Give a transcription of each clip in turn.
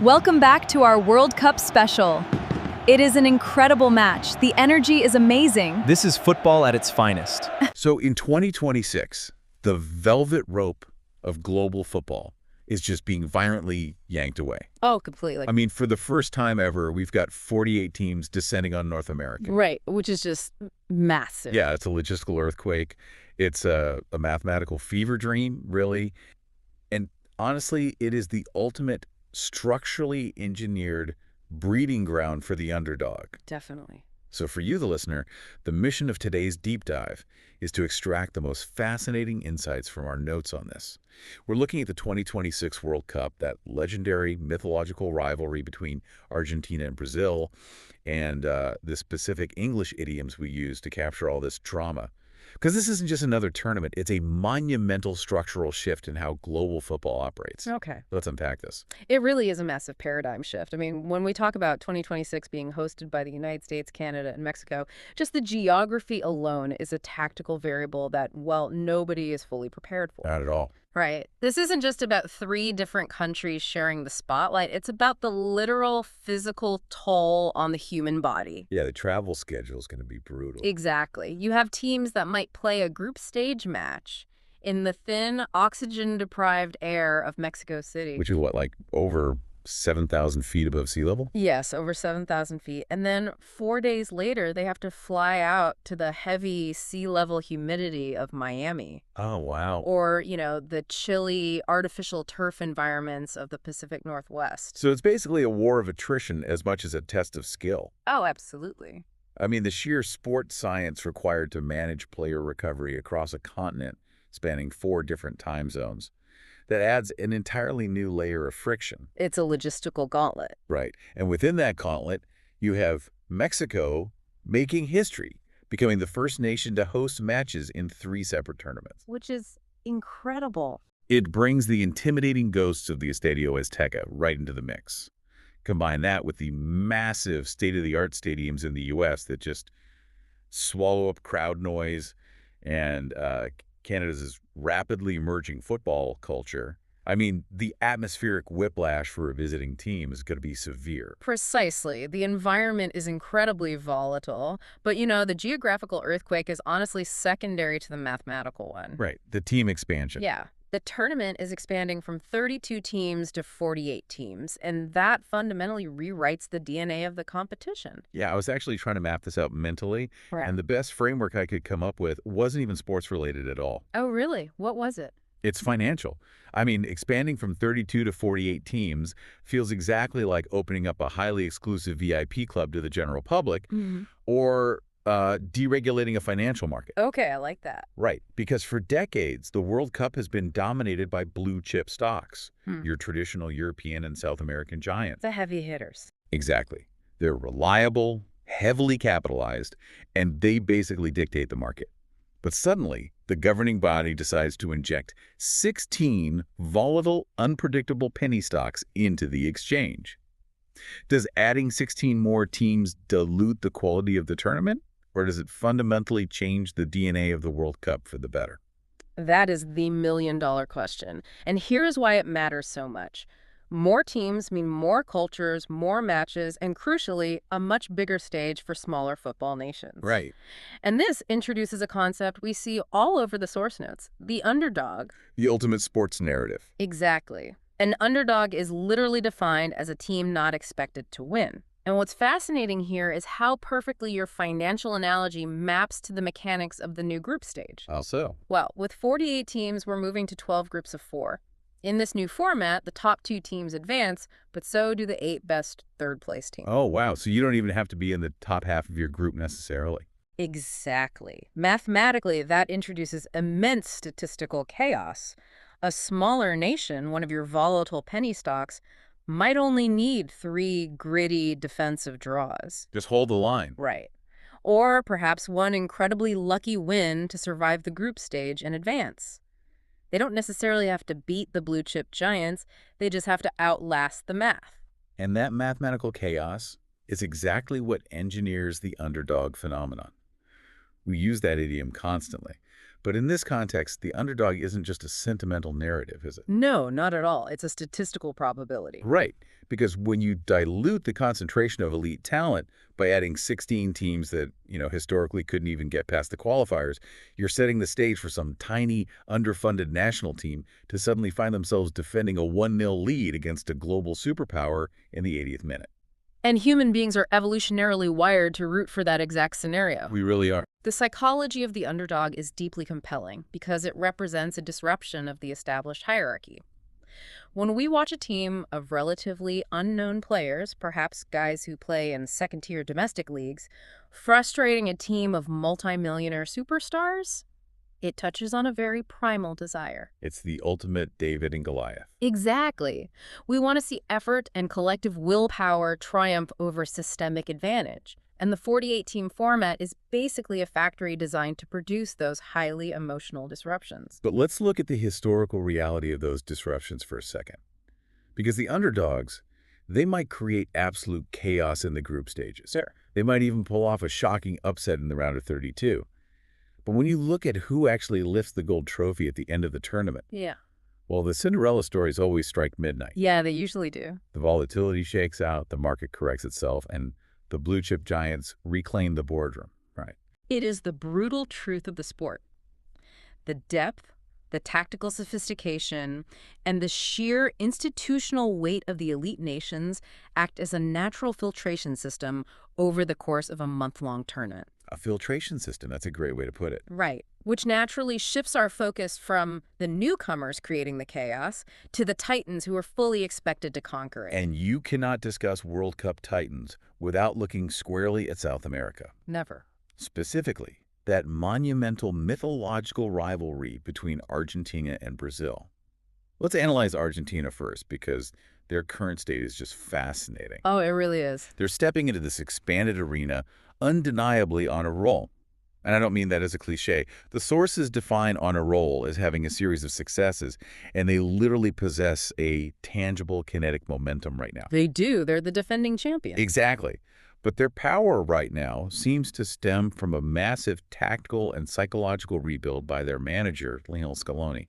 Welcome back to our World Cup special. It is an incredible match. The energy is amazing. This is football at its finest. So in 2026, the velvet rope of global football is just being violently yanked away. Oh, completely. I mean, for the first time ever, we've got 48 teams descending on North America. Right, which is just massive. Yeah, it's a logistical earthquake. It's a mathematical fever dream, really. And honestly, it is the ultimate structurally engineered breeding ground for the underdog. Definitely. So for you, the listener, the mission of today's deep dive is to extract the most fascinating insights from our notes on this. We're looking at the 2026 World Cup, that legendary mythological rivalry between Argentina and Brazil, and the specific English idioms we use to capture all this drama. Because this isn't just another tournament, it's a monumental structural shift in how global football operates. Okay. Let's unpack this. It really is a massive paradigm shift. I mean, when we talk about 2026 being hosted by the United States, Canada, and Mexico, just the geography alone is a tactical variable that, well, nobody is fully prepared for. Not at all. Right. This isn't just about three different countries sharing the spotlight. It's about the literal physical toll on the human body. Yeah, the travel schedule is going to be brutal. Exactly. You have teams that might play a group stage match in the thin, oxygen-deprived air of Mexico City. Which is what, like over 7,000 feet above sea level? Yes, over 7,000 feet. And then 4 days later, they have to fly out to the heavy sea level humidity of Miami. Oh, wow. Or, the chilly, artificial turf environments of the Pacific Northwest. So it's basically a war of attrition as much as a test of skill. Oh, absolutely. I mean, the sheer sports science required to manage player recovery across a continent spanning 4 different time zones. That adds an entirely new layer of friction. It's a logistical gauntlet. Right. And within that gauntlet, you have Mexico making history, becoming the first nation to host matches in 3 separate tournaments. Which is incredible. It brings the intimidating ghosts of the Estadio Azteca right into the mix. Combine that with the massive state-of-the-art stadiums in the U.S. that just swallow up crowd noise and Canada's rapidly emerging football culture. I mean, the atmospheric whiplash for a visiting team is going to be severe. Precisely. The environment is incredibly volatile, but the geographical earthquake is honestly secondary to the mathematical one. Right, the team expansion. Yeah. The tournament is expanding from 32 teams to 48 teams, and that fundamentally rewrites the DNA of the competition. Yeah, I was actually trying to map this out mentally, Right. and the best framework I could come up with wasn't even sports-related at all. Oh, really? What was it? It's financial. I mean, expanding from 32 to 48 teams feels exactly like opening up a highly exclusive VIP club to the general public, or deregulating a financial market. Okay, I like that. Right, because for decades, the World Cup has been dominated by blue-chip stocks, your traditional European and South American giants. The heavy hitters. Exactly. They're reliable, heavily capitalized, and they basically dictate the market. But suddenly, the governing body decides to inject 16 volatile, unpredictable penny stocks into the exchange. Does adding 16 more teams dilute the quality of the tournament? Or does it fundamentally change the DNA of the World Cup for the better? That is the million-dollar question. And here's why it matters so much. More teams mean more cultures, more matches, and crucially, a much bigger stage for smaller football nations. Right. And this introduces a concept we see all over the source notes, the underdog. The ultimate sports narrative. Exactly. An underdog is literally defined as a team not expected to win. And what's fascinating here is how perfectly your financial analogy maps to the mechanics of the new group stage. How so? Well, with 48 teams, we're moving to 12 groups of 4. In this new format, the top 2 teams advance, but so do the 8 best third-place teams. Oh, wow. So you don't even have to be in the top half of your group necessarily. Exactly. Mathematically, that introduces immense statistical chaos. A smaller nation, one of your volatile penny stocks, might only need 3 gritty defensive draws. Just hold the line. Right. Or perhaps one incredibly lucky win to survive the group stage and advance. They don't necessarily have to beat the blue-chip giants, they just have to outlast the math. And that mathematical chaos is exactly what engineers the underdog phenomenon. We use that idiom constantly. But in this context, the underdog isn't just a sentimental narrative, is it? No, not at all. It's a statistical probability. Right, because when you dilute the concentration of elite talent by adding 16 teams that, historically couldn't even get past the qualifiers, you're setting the stage for some tiny, underfunded national team to suddenly find themselves defending a 1-0 lead against a global superpower in the 80th minute. And human beings are evolutionarily wired to root for that exact scenario. We really are. The psychology of the underdog is deeply compelling because it represents a disruption of the established hierarchy. When we watch a team of relatively unknown players, perhaps guys who play in second-tier domestic leagues, frustrating a team of multimillionaire superstars, it touches on a very primal desire. It's the ultimate David and Goliath. Exactly. We want to see effort and collective willpower triumph over systemic advantage. And the 48-team format is basically a factory designed to produce those highly emotional disruptions. But let's look at the historical reality of those disruptions for a second. Because the underdogs, they might create absolute chaos in the group stages. Sure. They might even pull off a shocking upset in the round of 32. But when you look at who actually lifts the gold trophy at the end of the tournament, Yeah. well, the Cinderella stories always strike midnight. Yeah, they usually do. The volatility shakes out, the market corrects itself, and the blue chip giants reclaim the boardroom, right? It is the brutal truth of the sport. The depth, the tactical sophistication, and the sheer institutional weight of the elite nations act as a natural filtration system over the course of a month-long tournament. A filtration system, that's a great way to put it. Right, which naturally shifts our focus from the newcomers creating the chaos to the titans who are fully expected to conquer it. And you cannot discuss World Cup titans without looking squarely at South America. Never. Specifically, that monumental mythological rivalry between Argentina and Brazil. Let's analyze Argentina first, because their current state is just fascinating. Oh, it really is. They're stepping into this expanded arena undeniably on a roll. And I don't mean that as a cliche. The sources define on a roll as having a series of successes, and they literally possess a tangible kinetic momentum right now. They do. They're the defending champion. Exactly. But their power right now seems to stem from a massive tactical and psychological rebuild by their manager, Lionel Scaloni.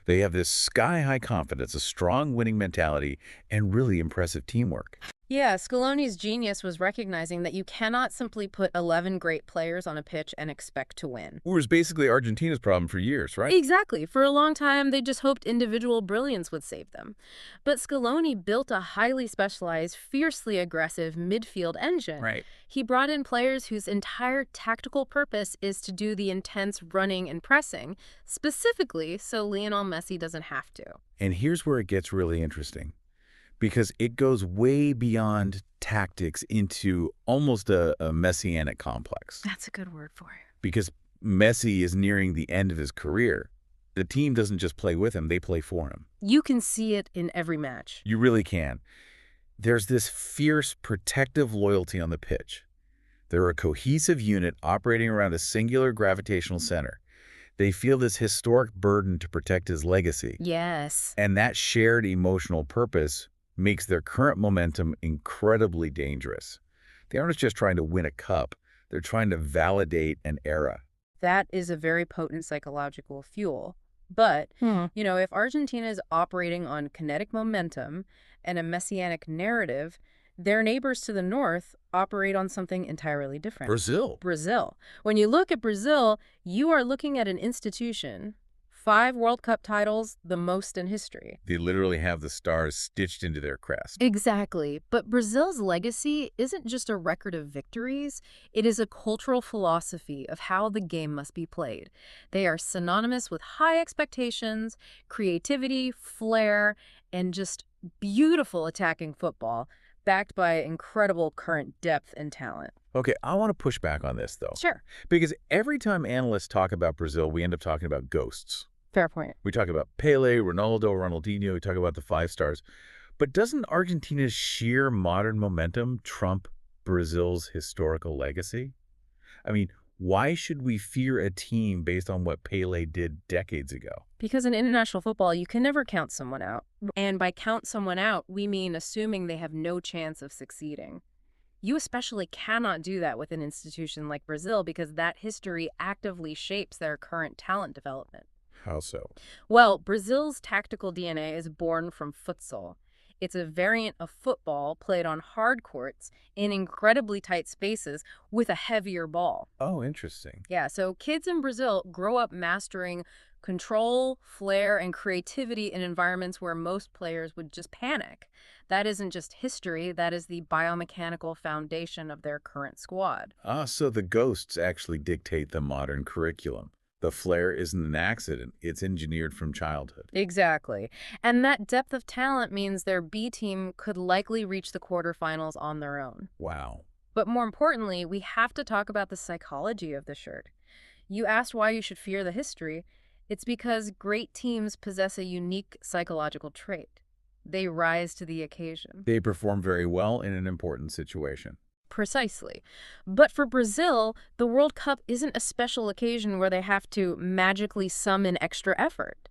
They have this sky-high confidence, a strong winning mentality, and really impressive teamwork. Yeah, Scaloni's genius was recognizing that you cannot simply put 11 great players on a pitch and expect to win. It was basically Argentina's problem for years, right? Exactly. For a long time, they just hoped individual brilliance would save them. But Scaloni built a highly specialized, fiercely aggressive midfield engine. Right. He brought in players whose entire tactical purpose is to do the intense running and pressing, specifically so Lionel Messi doesn't have to. And here's where it gets really interesting, because it goes way beyond tactics into almost a messianic complex. That's a good word for it. Because Messi is nearing the end of his career. The team doesn't just play with him, they play for him. You can see it in every match. You really can. There's this fierce, protective loyalty on the pitch. They're a cohesive unit operating around a singular gravitational center. They feel this historic burden to protect his legacy. Yes. And that shared emotional purpose makes their current momentum incredibly dangerous. They aren't just trying to win a cup, they're trying to validate an era. That is a very potent psychological fuel. But, if Argentina is operating on kinetic momentum and a messianic narrative, their neighbors to the north operate on something entirely different. Brazil. When you look at Brazil, you are looking at an institution. 5 World Cup titles, the most in history. They literally have the stars stitched into their crest. Exactly. But Brazil's legacy isn't just a record of victories. It is a cultural philosophy of how the game must be played. They are synonymous with high expectations, creativity, flair, and just beautiful attacking football, backed by incredible current depth and talent. Okay, I want to push back on this, though. Sure. Because every time analysts talk about Brazil, we end up talking about ghosts. Fair point. We talk about Pele, Ronaldo, Ronaldinho, we talk about the 5 stars. But doesn't Argentina's sheer modern momentum trump Brazil's historical legacy? I mean, why should we fear a team based on what Pele did decades ago? Because in international football, you can never count someone out. And by count someone out, we mean assuming they have no chance of succeeding. You especially cannot do that with an institution like Brazil because that history actively shapes their current talent development. How so? Well, Brazil's tactical DNA is born from futsal. It's a variant of football played on hard courts in incredibly tight spaces with a heavier ball. Oh, interesting. Yeah, so kids in Brazil grow up mastering control, flair, and creativity in environments where most players would just panic. That isn't just history, that is the biomechanical foundation of their current squad. Ah, so the ghosts actually dictate the modern curriculum. The flair isn't an accident, it's engineered from childhood. Exactly. And that depth of talent means their B team could likely reach the quarterfinals on their own. Wow. But more importantly, we have to talk about the psychology of the shirt. You asked why you should fear the history. It's because great teams possess a unique psychological trait. They rise to the occasion. They perform very well in an important situation. Precisely. But for Brazil, the World Cup isn't a special occasion where they have to magically summon extra effort.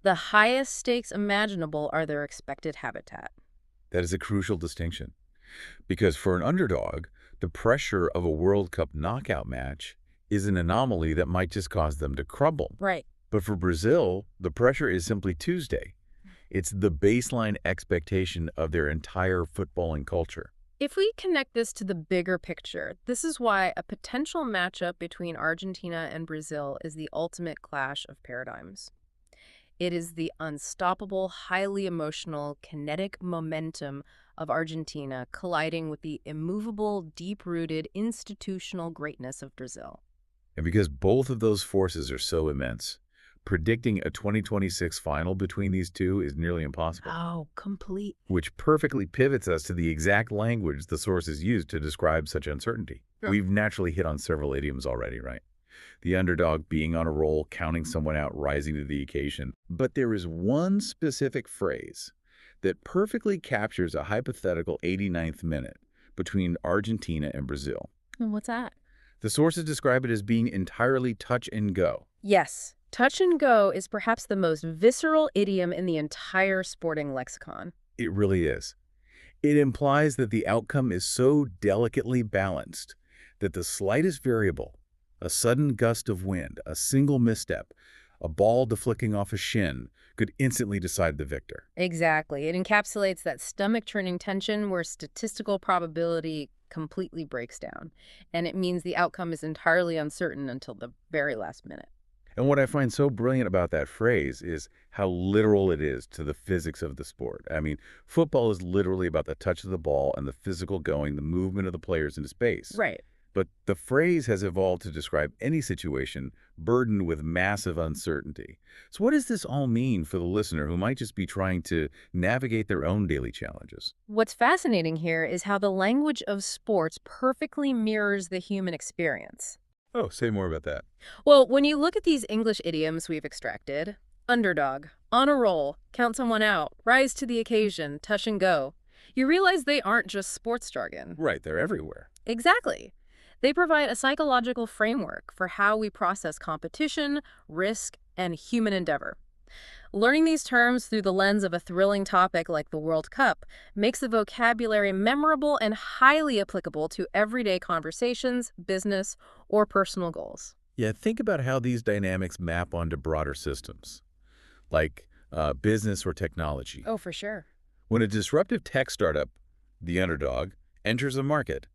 The highest stakes imaginable are their expected habitat. That is a crucial distinction. Because for an underdog, the pressure of a World Cup knockout match is an anomaly that might just cause them to crumble. Right. But for Brazil, the pressure is simply Tuesday. It's the baseline expectation of their entire footballing culture. If we connect this to the bigger picture, this is why a potential matchup between Argentina and Brazil is the ultimate clash of paradigms. It is the unstoppable, highly emotional, kinetic momentum of Argentina colliding with the immovable, deep-rooted, institutional greatness of Brazil. And because both of those forces are so immense, predicting a 2026 final between these two is nearly impossible. Oh, complete. Which perfectly pivots us to the exact language the sources used to describe such uncertainty. Sure. We've naturally hit on several idioms already, right? The underdog being on a roll, counting someone out, rising to the occasion. But there is one specific phrase that perfectly captures a hypothetical 89th minute between Argentina and Brazil. And what's that? The sources describe it as being entirely touch and go. Yes. Touch and go is perhaps the most visceral idiom in the entire sporting lexicon. It really is. It implies that the outcome is so delicately balanced that the slightest variable, a sudden gust of wind, a single misstep, a ball deflecting off a shin, could instantly decide the victor. Exactly. It encapsulates that stomach-churning tension where statistical probability completely breaks down. And it means the outcome is entirely uncertain until the very last minute. And what I find so brilliant about that phrase is how literal it is to the physics of the sport. I mean, football is literally about the touch of the ball and the physical going, the movement of the players into space. Right. But the phrase has evolved to describe any situation burdened with massive uncertainty. So what does this all mean for the listener who might just be trying to navigate their own daily challenges? What's fascinating here is how the language of sports perfectly mirrors the human experience. Oh, say more about that. Well, when you look at these English idioms we've extracted, underdog, on a roll, count someone out, rise to the occasion, touch and go, you realize they aren't just sports jargon. Right, they're everywhere. Exactly. They provide a psychological framework for how we process competition, risk, and human endeavor. Learning these terms through the lens of a thrilling topic like the World Cup makes the vocabulary memorable and highly applicable to everyday conversations, business, or personal goals. Yeah, think about how these dynamics map onto broader systems, like business or technology. Oh, for sure. When a disruptive tech startup, the underdog, enters a market,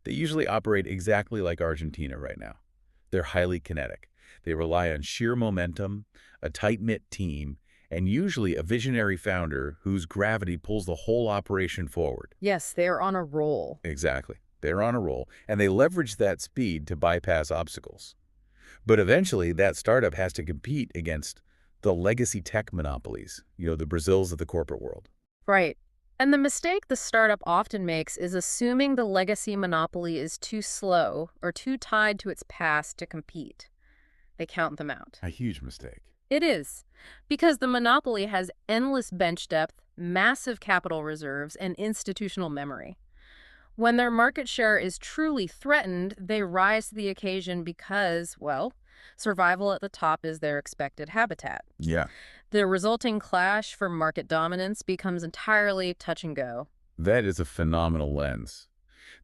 they usually operate exactly like Argentina right now. They're highly kinetic. They rely on sheer momentum, a tight-knit team, and usually a visionary founder whose gravity pulls the whole operation forward. Yes, they are on a roll. Exactly. They're on a roll, and they leverage that speed to bypass obstacles. But eventually, that startup has to compete against the legacy tech monopolies, the Brazils of the corporate world. Right. And the mistake the startup often makes is assuming the legacy monopoly is too slow or too tied to its past to compete. They count them out. A huge mistake. It is, because the monopoly has endless bench depth, massive capital reserves, and institutional memory. When their market share is truly threatened, they rise to the occasion because, well, survival at the top is their expected habitat. Yeah. The resulting clash for market dominance becomes entirely touch and go. That is a phenomenal lens.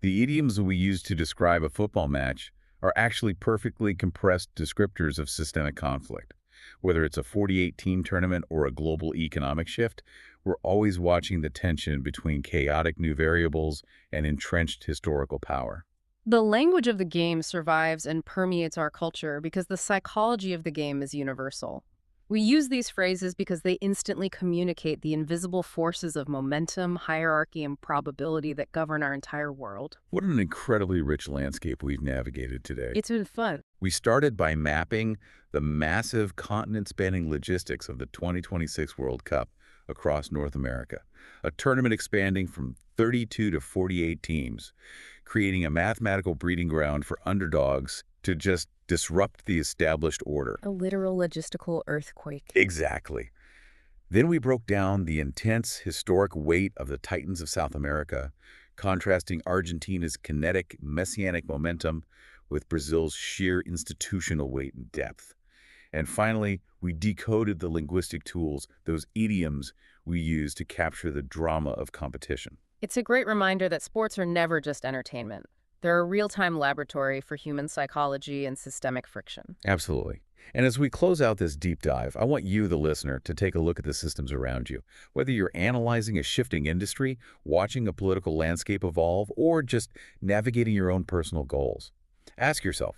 The idioms we use to describe a football match are actually perfectly compressed descriptors of systemic conflict. Whether it's a 48-team tournament or a global economic shift, we're always watching the tension between chaotic new variables and entrenched historical power. The language of the game survives and permeates our culture because the psychology of the game is universal. We use these phrases because they instantly communicate the invisible forces of momentum, hierarchy, and probability that govern our entire world. What an incredibly rich landscape we've navigated today. It's been fun. We started by mapping the massive continent-spanning logistics of the 2026 World Cup across North America, a tournament expanding from 32 to 48 teams, creating a mathematical breeding ground for underdogs to just disrupt the established order. A literal logistical earthquake. Exactly. Then we broke down the intense historic weight of the Titans of South America, contrasting Argentina's kinetic, messianic momentum with Brazil's sheer institutional weight and depth. And finally, we decoded the linguistic tools, those idioms we use to capture the drama of competition. It's a great reminder that sports are never just entertainment. They're a real-time laboratory for human psychology and systemic friction. Absolutely. And as we close out this deep dive, I want you, the listener, to take a look at the systems around you. Whether you're analyzing a shifting industry, watching a political landscape evolve, or just navigating your own personal goals, ask yourself,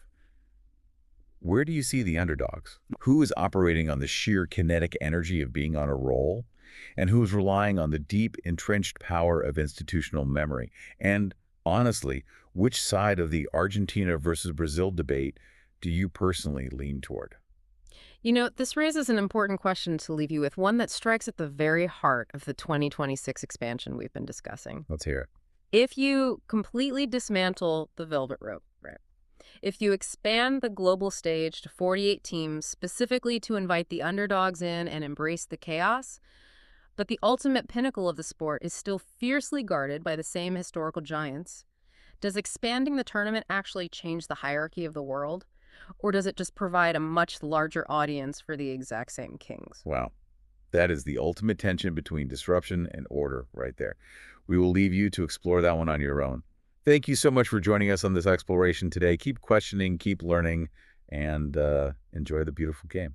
where do you see the underdogs? Who is operating on the sheer kinetic energy of being on a roll? And who is relying on the deep, entrenched power of institutional memory? And honestly, which side of the Argentina versus Brazil debate do you personally lean toward? You know, this raises an important question to leave you with, one that strikes at the very heart of the 2026 expansion we've been discussing. Let's hear it. If you completely dismantle the velvet rope, right? If you expand the global stage to 48 teams specifically to invite the underdogs in and embrace the chaos, but the ultimate pinnacle of the sport is still fiercely guarded by the same historical giants, does expanding the tournament actually change the hierarchy of the world? Or does it just provide a much larger audience for the exact same kings? Wow. That is the ultimate tension between disruption and order right there. We will leave you to explore that one on your own. Thank you so much for joining us on this exploration today. Keep questioning, keep learning, and enjoy the beautiful game.